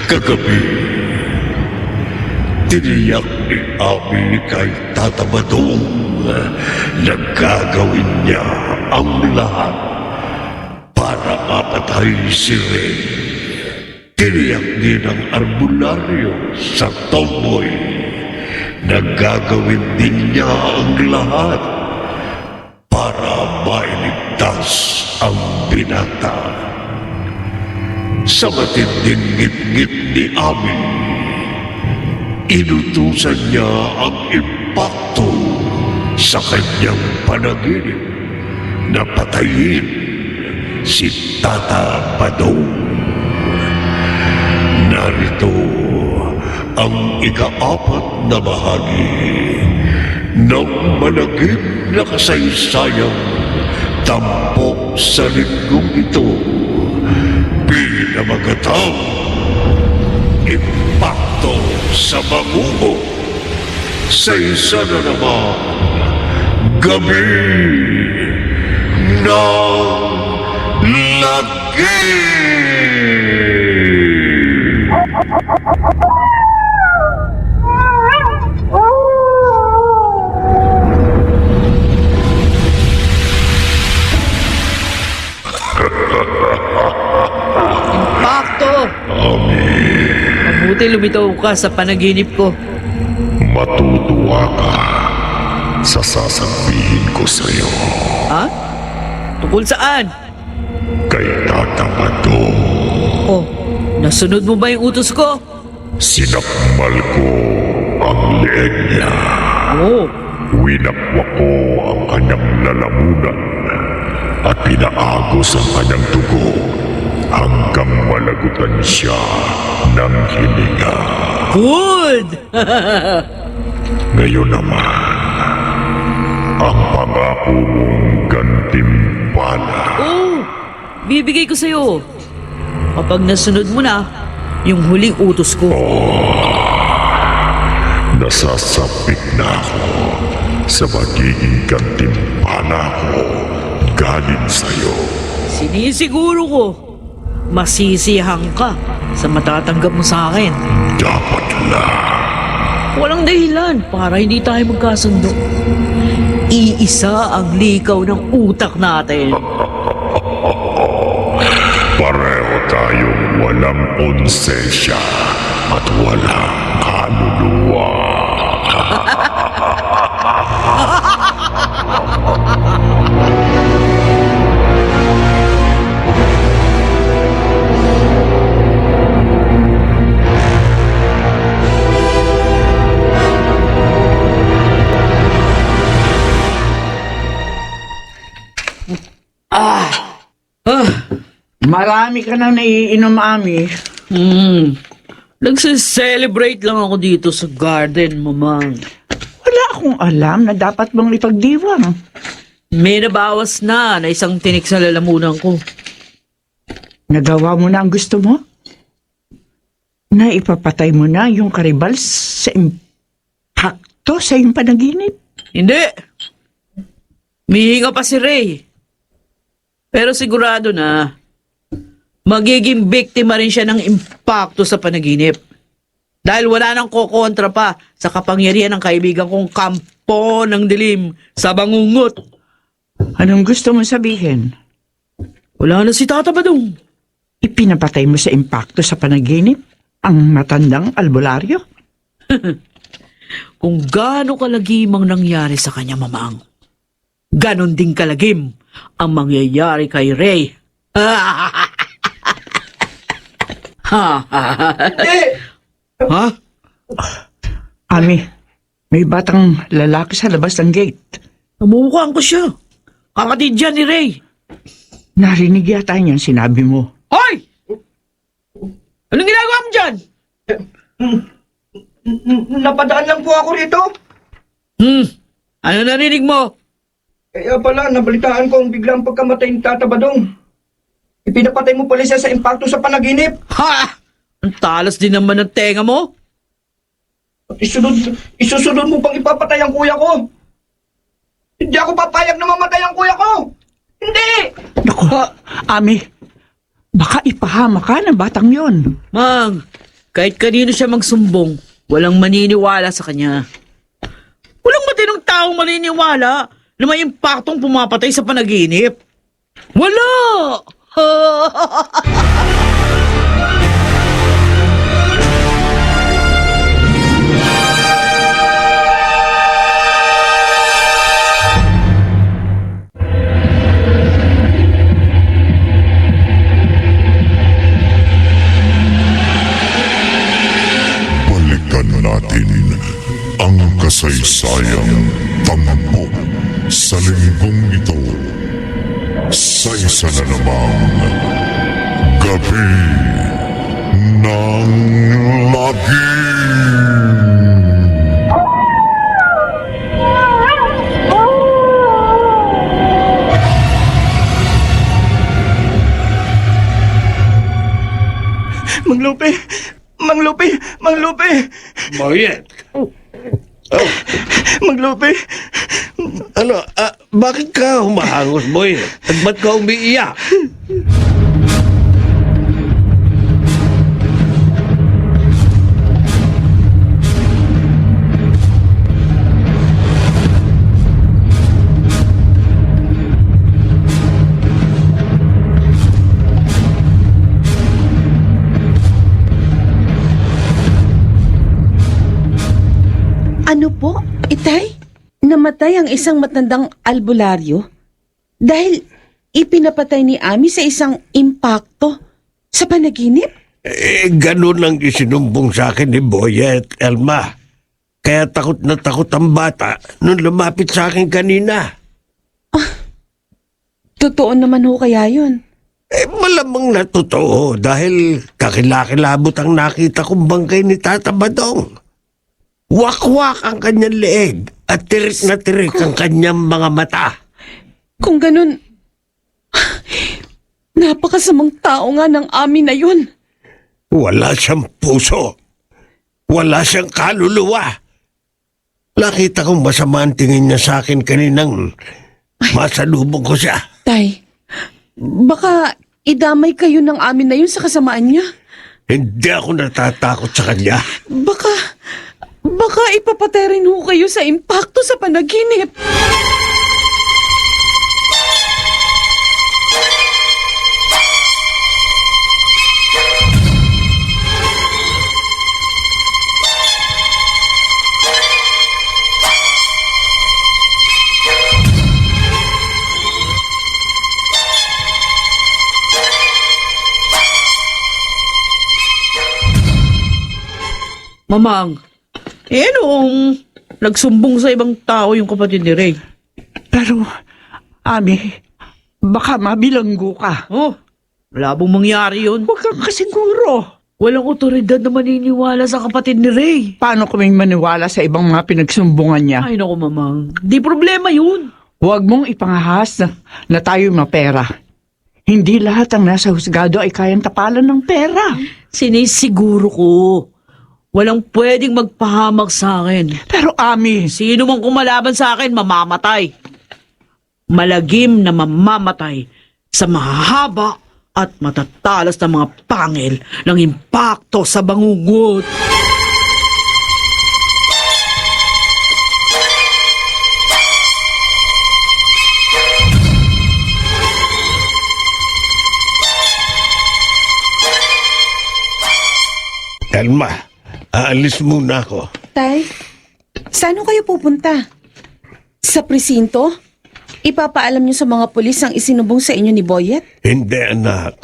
Kagabi, tiniyak ni Abi kay Tata Badong na gagawin niya ang lahat para mapatay si Ray. Tiniyak din ang albularyo sa tomboy na gagawin din niya ang lahat para mailigtas ang binata. Sa matinding ngit-ngit ni Abi, inutusan niya ang impakto sa kanyang panaginip na patayin si Tata Badong. Narito ang ika-4 na bahagi ng malagim na kasaysayang tampok sa linggong ito. Pinamagatang impakto sa bangungo sa isa na naman gabi ng lagi. Impakto! Mabuti lumitaw ka sa panaginip ko. Matutuwa ka sa sasabihin ko sa'yo. Ha? Tungkol saan? Kay Tata Badong. Oh, nasunod mo ba yung utos ko? Sinakmal ko ang leeg niya. Oo. Winakwak ko ang kanyang lalamunan at pinaagos ang kanyang dugo hanggang malagutan siya ng hininga. Good! Ngayon naman, ang pangako mong gantimpala. Oo, bibigay ko sa'yo. Kapag nasunod mo na, yung huling utos ko. Nasasapit na ako sa magiging gantimpala ko galing sa'yo. Sinisiguro ko, masisihang ka sa matatanggap mo sa akin. Dapat lang. Walang dahilan para hindi tayo magkasundo. Iisa ang likaw ng utak natin. Pareho tayong walang konsensya at walang kaluluwa. Marami ka nang naiinom, Ami. Nagse-celebrate lang ako dito sa garden, mamang. Wala akong alam na dapat bang ipagdiwang. May nabawas na isang tinik sa lalamunan ko. Nagawa mo na ang gusto mo? Na ipapatay mo na yung karibal sa impakto sa iyong panaginip? Hindi. Mihinga pa si Ray. Pero sigurado na magiging biktima rin siya ng impakto sa panaginip. Dahil wala nang kokontra pa sa kapangyarihan ng kaibigan kong kampo ng dilim sa bangungot. Anong gusto mo sabihin? Wala na si Tata Badong. Ipinapatay mo sa impakto sa panaginip ang matandang albularyo? Kung gaano kalagim ang nangyari sa kanya, mamang, ganon ding kalagim ang mangyayari kay Ray. Ha? Ami, may batang lalaki sa labas ng gate. Namumukhaan ko siya. Kapatid dyan ni Ray. Narinig yata niyang sinabi mo. Hoy! Anong ginagawa mo dyan? Napadaan lang po ako rito. Ano narinig mo? Kaya pala, nabalitaan ko ang biglang pagkamatay ni Tata Badong. Ipinapatay mo pala siya sa impakto sa panaginip. Ha! Ang talas din naman ng tenga mo. At isusunod mo pang ipapatay ang kuya ko. Hindi ako papayag na mamatay ang kuya ko. Hindi! Naku, Ami, Baka ipahama ka ng batang yon. Mang, kahit kanino siya magsumbong, walang maniniwala sa kanya. Walang matinong taong maniniwala na may impaktong pumapatay sa panaginip. Wala! Balikan natin ang kasaysayang tampok sa linggong ito sa isa na namang gabi ng lagim. Mang Lupe! Mang Lupe! Mang Lupe! Boyet, Mang Lupe! ano, bakit ka humahangos, Boyet? At ba't ka umiiyak? Ano po, Itay? Namatay ang isang matandang albularyo dahil ipinapatay ni Ami sa isang impakto sa panaginip? Ganun ang isinumbong sa akin ni Boyet, Elma. Kaya takot na takot ang bata nung lumapit sa akin kanina. Totoo naman ho kaya yun. Malamang na totoo dahil kakilakilabot ang nakita kong bangkay ni Tata Badong. Wakwak ang kanyang leeg at tirik na tirik ang kanyang mga mata. Kung ganun, napakasamang tao nga ng Ami na yun. Wala siyang puso. Wala siyang kaluluwa. Nakita kong masama ang tingin niya sa akin kaninang masalubong ko siya. Tay, baka idamay kayo ng Ami na yun sa kasamaan niya. Hindi ako natatakot sa kanya. Baka ipapatay rin ho kayo sa impakto sa panaginip. Mamang, noong nagsumbong sa ibang tao yung kapatid ni Ray. Pero, Ami, baka mabilanggo ka. Oh, malabong mangyari yun. Huwag kang kasiguro. Walang otoridad na maniniwala sa kapatid ni Ray. Paano kaming maniwala sa ibang mga pinagsumbungan niya? Ay naku, mamang. Di problema yun. Huwag mong ipangahas na tayo mapera. Hindi lahat ang nasa husgado ay kayang tapalan ng pera. Sinisiguro ko. Walang pwedeng magpahamak sa akin. Pero, Ami, Sino mang kumalaban sa akin, mamamatay. Malagim na mamamatay sa mahahaba at matatalas na mga pangil ng impakto sa bangungot. Elma, aalis muna ako. Tay, saan ho kayo pupunta? Sa presinto? Ipapaalam niyo sa mga pulis ang isinubong sa inyo ni Boyet? Hindi, anak.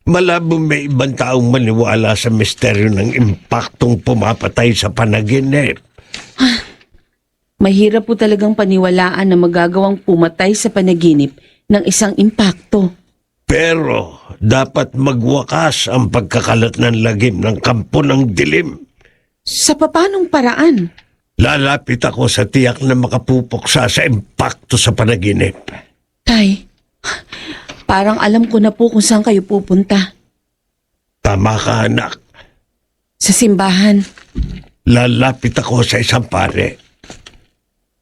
Malabong may ibang taong maniwala sa misteryo ng impaktong pumapatay sa panaginip. Mahirap po talagang paniwalaan na magagawang pumatay sa panaginip ng isang impakto. Pero dapat magwakas ang pagkakalat ng lagim ng kampo ng dilim. Sa papanong paraan? Lalapit ako sa tiyak na makapupuksa sa impakto sa panaginip. Tay, parang alam ko na po kung saan kayo pupunta. Tama ka, anak. Sa simbahan. Lalapit ako sa isang pare.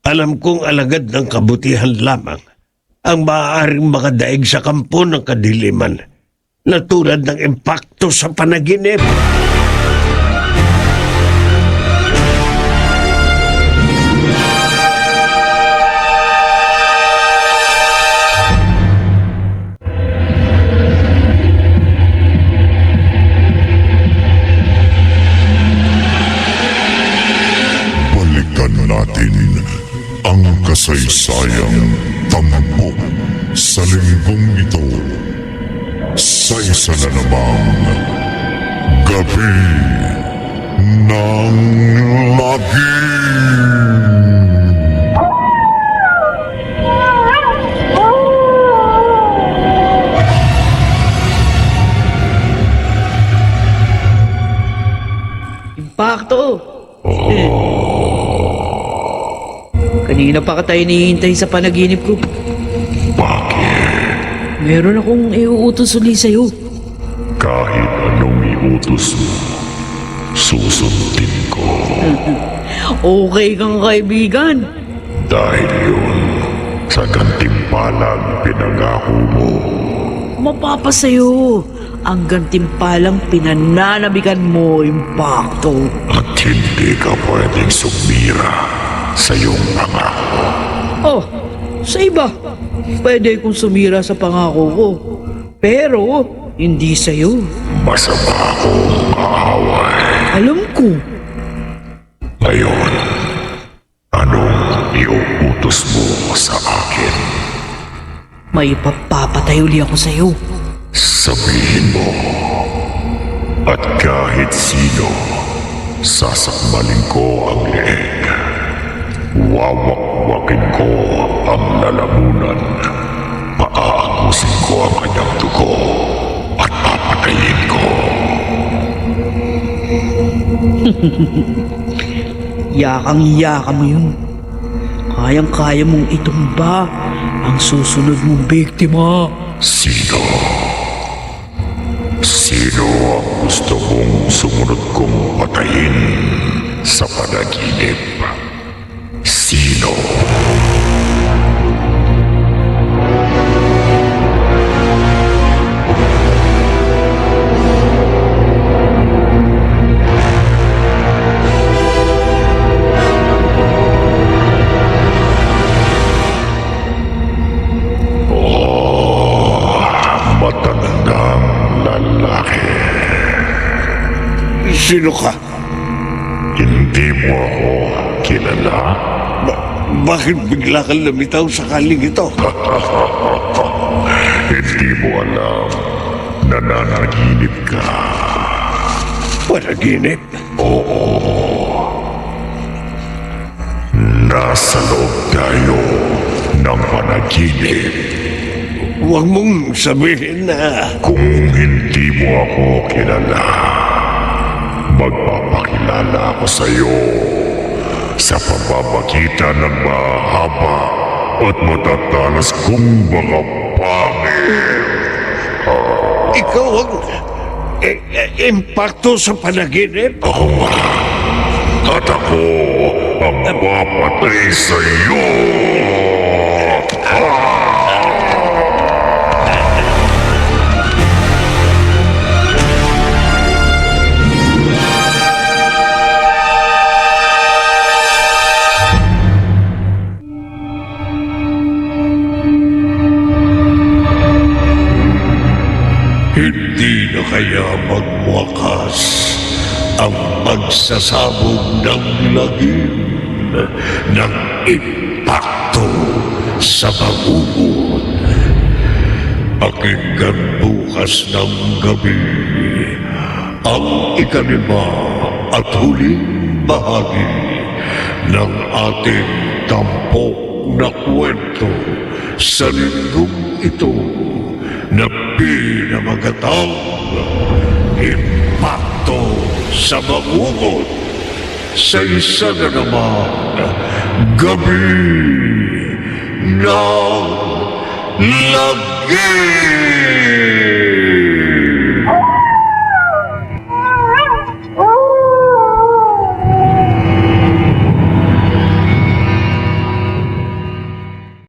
Alam kong alagad ng kabutihan lamang ang maaaring makadaig sa kampo ng kadiliman na tulad ng impakto sa panaginip. Balikan natin ang kasaysayang tampok sa linggong ito sa isa na namang gabi ng lagim. Impakto! Kanina pa ka tayo hinihintay sa panaginip ko. Bakit? Meron akong iuutos uli sa'yo. Kahit anong iutos mo, susundin ko. Okay kang kaibigan. Dahil yun sa gantimpalang pinangako mo. Mapapasayo ang gantimpalang pinananabigan mo, Impakto. At hindi ka pwedeng sumira sa iyong pangako. Oh, sa iba, pwede kong sumira sa pangako ko. Pero, hindi sa'yo. Masama akong aaway. Alam ko. Ngayon, anong iuutos mo sa akin? May papapatay uli ako sa'yo. Sabihin mo. At kahit sino, sasakmalin ko ang leeg. Wawakwakin ko ang lalamunan. Paaakusin ko ang kanyang dugo at papatayin ko. Yakang-yaka mo yun. Kayang-kaya mong itumba ang susunod mong biktima. Sino? Sino ang gusto mong sumunod kong patayin sa panaginip? Sino? Matandang lalaki. Sino ka? Hindi mo ako kilala? Bakit bigla kang lumitaw sa kaling ito? Hindi mo alam na nanaginip ka. Panaginip? Nasa loob tayo ng panaginip. Huwag mong sabihin na Kung hindi mo ako kilala, magpapakilala ako sa iyo sa pamamagitan ng mahaba at matatalas kong mga pangit. ikaw ang impakto sa panaginip? Ako nga. At ako ang papatay sa iyo. Hindi na kaya magwakas ang pagsasabog ng lagim ng impakto sa bangungot. Pakinggan bukas ng gabi ang ikalima at huling bahagi ng ating tampok na kwento sa linggong ito na pinamagatang impakto sa bangungot sa isa na naman gabi ng lagim.